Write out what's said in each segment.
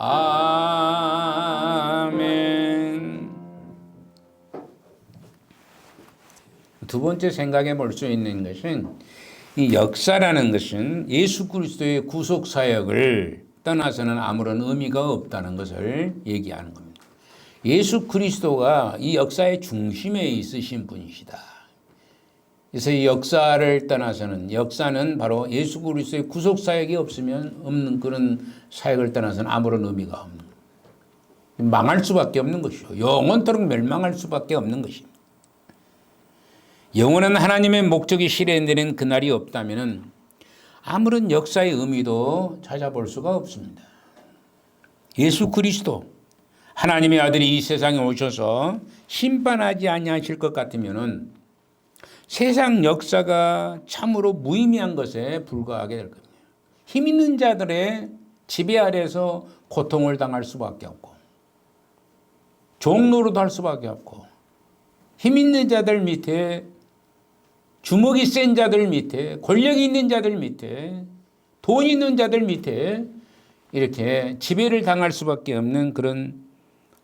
아멘. 두 번째 생각해 볼 수 있는 것은 이 역사라는 것은 예수 그리스도의 구속 사역을 떠나서는 아무런 의미가 없다는 것을 얘기하는 겁니다. 예수 그리스도가 이 역사의 중심에 있으신 분이시다. 그래서 이 역사를 떠나서는, 역사는 바로 예수 그리스도의 구속 사역이 없는 그런 사역을 떠나서는 아무런 의미가 없는, 망할 수밖에 없는 것이요, 영원토록 멸망할 수밖에 없는 것입니다. 영원한 하나님의 목적이 실현되는 그날이 없다면 아무런 역사의 의미도 찾아볼 수가 없습니다. 예수 그리스도 하나님의 아들이 이 세상에 오셔서 심판하지 아니하실 것 같으면 세상 역사가 참으로 무의미한 것에 불과하게 될 겁니다. 힘 있는 자들의 지배 아래서 고통을 당할 수밖에 없고, 종노릇 할 수밖에 없고, 힘 있는 자들 밑에, 주먹이 센 자들 밑에, 권력이 있는 자들 밑에, 돈 있는 자들 밑에 이렇게 지배를 당할 수밖에 없는 그런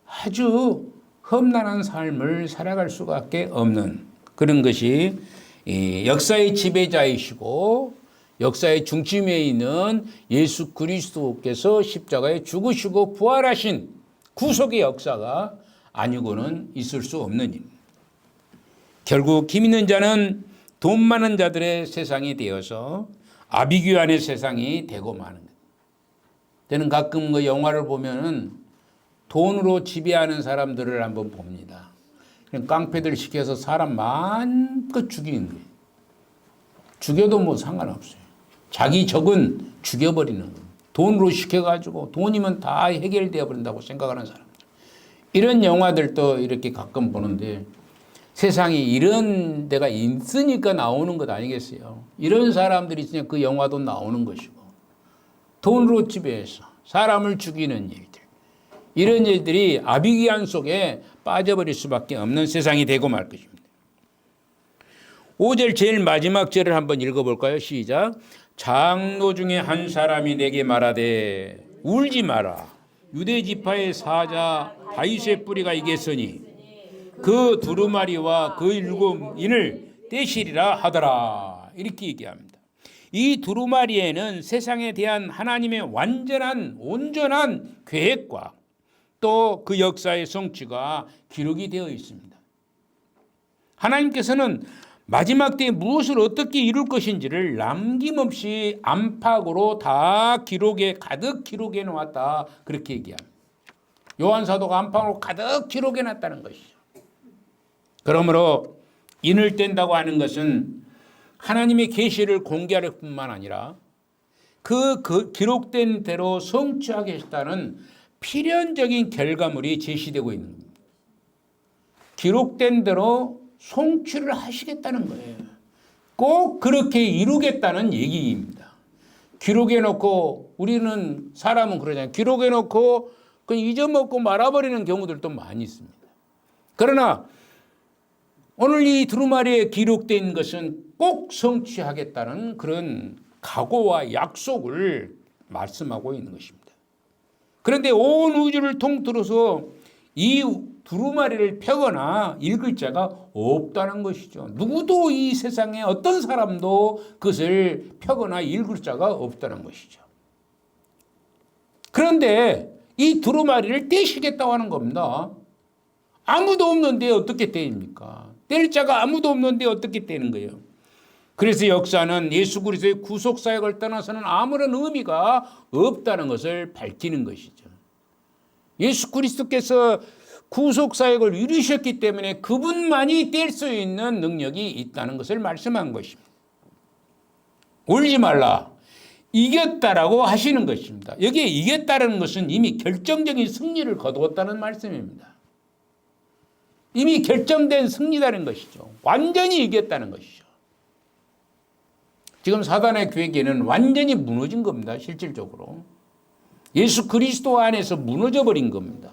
아주 험난한 삶을 살아갈 수밖에 없는 그런 것이 역사의 지배자이시고 역사의 중심에 있는 예수 그리스도께서 십자가에 죽으시고 부활하신 구속의 역사가 아니고는 있을 수 없는 일. 결국 힘 있는 자는 돈 많은 자들의 세상이 되어서 아비규환의 세상이 되고 마는 것. 저는 가끔 그 영화를 보면은 돈으로 지배하는 사람들을 한번 봅니다. 깡패들 시켜서 사람 마음껏 죽이는 거예요. 죽여도 뭐 상관없어요. 자기 적은 죽여버리는 거예요. 돈으로 시켜가지고 돈이면 다 해결되어 버린다고 생각하는 사람들. 이런 영화들도 이렇게 가끔 보는데 세상에 이런 데가 있으니까 나오는 것 아니겠어요? 이런 사람들이 있으니까 그 영화도 나오는 것이고, 돈으로 지배해서 사람을 죽이는 일들, 이런 일들이 아비규환 속에 빠져버릴 수밖에 없는 세상이 되고 말 것입니다. 5절 제일 마지막 절을 한번 읽어볼까요? 시작. 장로 중에 한 사람이 내게 말하되 울지 마라. 유대 지파의 사자 다윗의 뿌리가 이겼으니 그 두루마리와 그 7인을 떼시리라 하더라. 이렇게 얘기합니다. 이 두루마리에는 세상에 대한 하나님의 완전한 온전한 계획과 또 그 역사의 성취가 기록이 되어 있습니다. 하나님께서는 마지막 때에 무엇을 어떻게 이룰 것인지를 남김없이 안팎으로 다 가득 기록해 놓았다. 그렇게 얘기합니다. 요한사도가 안팎으로 가득 기록해 놨다는 것이죠. 그러므로 인을 뗀다고 하는 것은 하나님의 계시를 공개할 뿐만 아니라 그 기록된 대로 성취하겠다는 필연적인 결과물이 제시되고 있는 겁니다. 기록된 대로 성취를 하시겠다는 거예요. 꼭 그렇게 이루겠다는 얘기입니다. 기록해놓고, 우리는 사람은 그러잖아요. 기록해놓고 그냥 잊어먹고 말아버리는 경우들도 많이 있습니다. 그러나 오늘 이 두루마리에 기록된 것은 꼭 성취하겠다는 그런 각오와 약속을 말씀하고 있는 것입니다. 그런데 온 우주를 통틀어서 이 두루마리를 펴거나 읽을 자가 없다는 것이죠. 누구도 이 세상에 어떤 사람도 그것을 펴거나 읽을 자가 없다는 것이죠. 그런데 이 두루마리를 떼시겠다고 하는 겁니다. 아무도 없는데 어떻게 떼입니까? 뗄 자가 아무도 없는데 어떻게 떼는 거예요? 그래서 역사는 예수 그리스도의 구속 사역을 떠나서는 아무런 의미가 없다는 것을 밝히는 것이죠. 예수 그리스도께서 구속 사역을 이루셨기 때문에 그분만이 뗄 수 있는 능력이 있다는 것을 말씀한 것입니다. 울지 말라. 이겼다라고 하시는 것입니다. 여기에 이겼다는 것은 이미 결정적인 승리를 거두었다는 말씀입니다. 이미 결정된 승리라는 것이죠. 완전히 이겼다는 것이죠. 지금 사단의 계획에는 완전히 무너진 겁니다. 실질적으로. 예수 그리스도 안에서 무너져 버린 겁니다.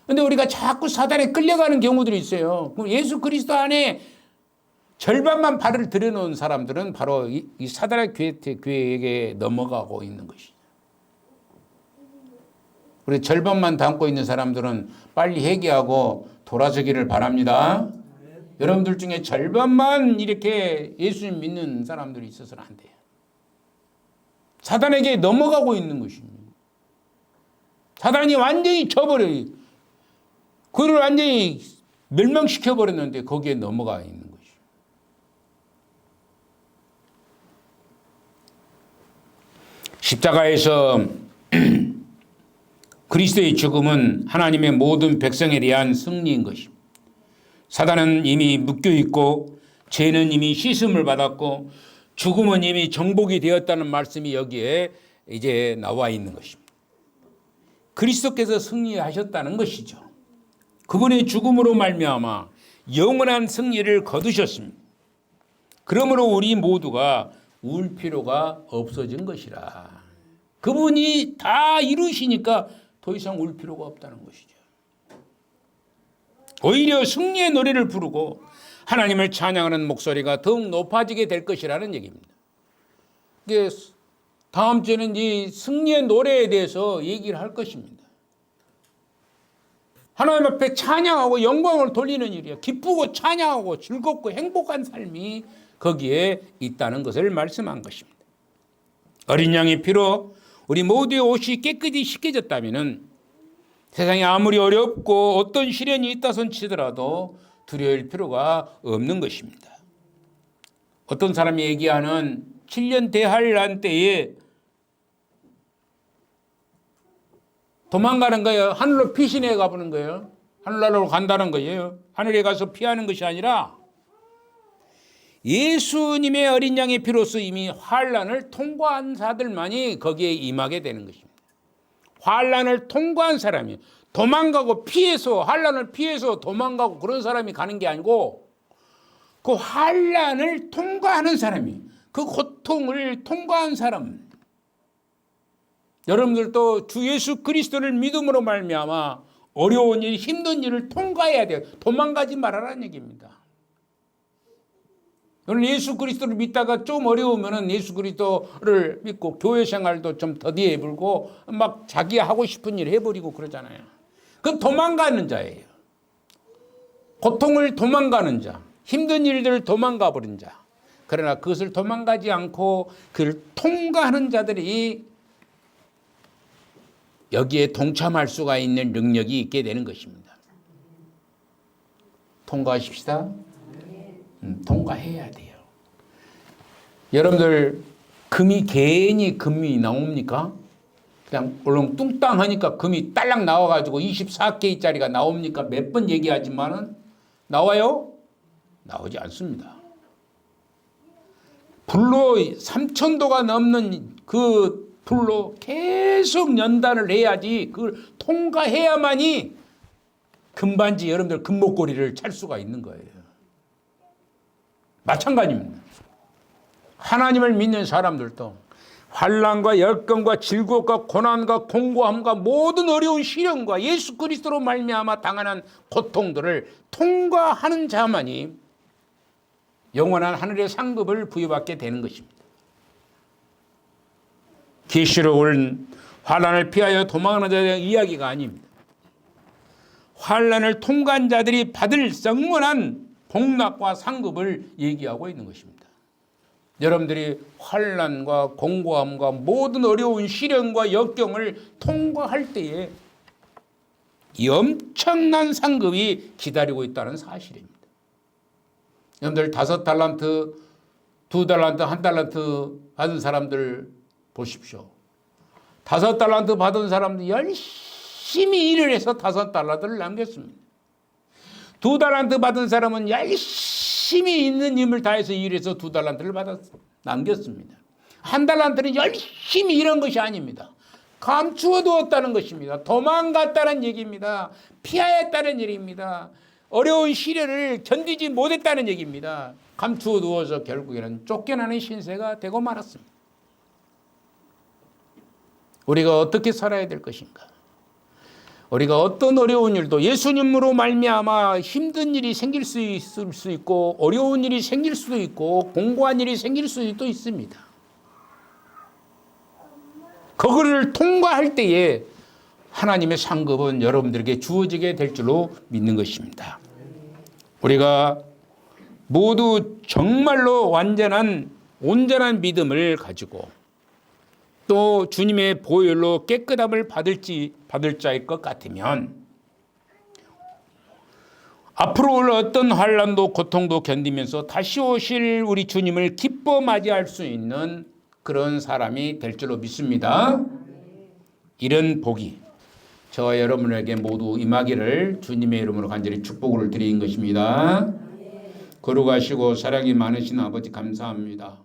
그런데 우리가 자꾸 사단에 끌려가는 경우들이 있어요. 그럼 예수 그리스도 안에 절반만 발을 들여놓은 사람들은 바로 이 사단의 계획에 넘어가고 있는 것이죠. 우리 절반만 담고 있는 사람들은 빨리 회개하고 돌아서기를 바랍니다. 여러분들 중에 절반만 이렇게 예수님 믿는 사람들이 있어서는 안 돼요. 사단에게 넘어가고 있는 것입니다. 사단이 완전히 져버려요. 그를 완전히 멸망시켜버렸는데 거기에 넘어가 있는 것이죠. 십자가에서 그리스도의 죽음은 하나님의 모든 백성에 대한 승리인 것입니다. 사단은 이미 묶여있고 죄는 이미 씻음을 받았고 죽음은 이미 정복이 되었다는 말씀이 여기에 이제 나와 있는 것입니다. 그리스도께서 승리하셨다는 것이죠. 그분의 죽음으로 말미암아 영원한 승리를 거두셨습니다. 그러므로 우리 모두가 울 필요가 없어진 것이라. 그분이 다 이루시니까 더 이상 울 필요가 없다는 것이죠. 오히려 승리의 노래를 부르고 하나님을 찬양하는 목소리가 더욱 높아지게 될 것이라는 얘기입니다. 이게 다음 주에는 이 승리의 노래에 대해서 얘기를 할 것입니다. 하나님 앞에 찬양하고 영광을 돌리는 일이야. 기쁘고 찬양하고 즐겁고 행복한 삶이 거기에 있다는 것을 말씀한 것입니다. 어린 양의 피로 우리 모두의 옷이 깨끗이 씻겨졌다면 세상이 아무리 어렵고 어떤 시련이 있다손 치더라도 두려울 필요가 없는 것입니다. 어떤 사람이 얘기하는 7년 대환란 때에 도망가는 거예요. 하늘로 피신해 가보는 거예요. 하늘나라로 간다는 거예요. 하늘에 가서 피하는 것이 아니라 예수님의 어린 양의 피로서 이미 환란을 통과한 자들만이 거기에 임하게 되는 것입니다. 환란을 통과한 사람이 도망가고 피해서 환란을 피해서 도망가고 그런 사람이 가는 게 아니고 그 환란을 통과하는 사람이 그 고통을 통과한 사람. 여러분들도 주 예수 그리스도를 믿음으로 말미암아 어려운 일, 힘든 일을 통과해야 돼요. 도망가지 말아라는 얘기입니다. 오늘 예수 그리스도를 믿다가 좀 어려우면 예수 그리스도를 믿고 교회 생활도 좀 더디해 불고 막 자기 하고 싶은 일 해버리고 그러잖아요. 그건 도망가는 자예요. 고통을 도망가는 자, 힘든 일들을 도망가 버린 자. 그러나 그것을 도망가지 않고 그를 통과하는 자들이 여기에 동참할 수가 있는 능력이 있게 되는 것입니다. 통과하십시다. 통과해야 돼요. 여러분들 금이 괜히 금이 나옵니까? 그냥 울렁뚱땅하니까 금이 딸랑 나와가지고 24K짜리가 나옵니까? 몇 번 얘기하지만은 나와요? 나오지 않습니다. 불로 3000도가 넘는 그 불로 계속 연단을 해야지 그걸 통과해야만이 금반지 여러분들 금목걸이를 찰 수가 있는 거예요. 마찬가지입니다. 하나님을 믿는 사람들도 환난과 역경과 질곡과 고난과 공고함과 모든 어려운 시련과 예수 그리스도로 말미암아 당하는 고통들을 통과하는 자만이 영원한 하늘의 상급을 부여받게 되는 것입니다. 계시록은 환난을 피하여 도망하는 자에 대한 이야기가 아닙니다. 환난을 통과한 자들이 받을 성문한 복락과 상급을 얘기하고 있는 것입니다. 여러분들이 환난과 공고함과 모든 어려운 시련과 역경을 통과할 때에 이 엄청난 상급이 기다리고 있다는 사실입니다. 여러분들 5달란트, 2달란트, 1달란트 받은 사람들 보십시오. 5달란트 받은 사람들 열심히 일을 해서 5달란트를 남겼습니다. 2달란트 받은 사람은 열심히 있는 힘을 다해서 일해서 2달란트를 남겼습니다. 1달란트는 열심히 일한 것이 아닙니다. 감추어 두었다는 것입니다. 도망갔다는 얘기입니다. 피하였다는 얘기입니다. 어려운 시련을 견디지 못했다는 얘기입니다. 감추어 두어서 결국에는 쫓겨나는 신세가 되고 말았습니다. 우리가 어떻게 살아야 될 것인가? 우리가 어떤 어려운 일도 예수님으로 말미암아 힘든 일이 생길 수 있을 수 있고 어려운 일이 생길 수도 있고 공고한 일이 생길 수도 있습니다. 그거를 통과할 때에 하나님의 상급은 여러분들에게 주어지게 될 줄로 믿는 것입니다. 우리가 모두 정말로 온전한 믿음을 가지고 또 주님의 보혈로 깨끗함을 받을 자일 것 같으면 앞으로 올 어떤 환난도 고통도 견디면서 다시 오실 우리 주님을 기뻐 맞이할 수 있는 그런 사람이 될 줄로 믿습니다. 이런 복이 저와 여러분에게 모두 임하기를 주님의 이름으로 간절히 축복을 드리는 것입니다. 거룩하시고 사랑이 많으신 아버지 감사합니다.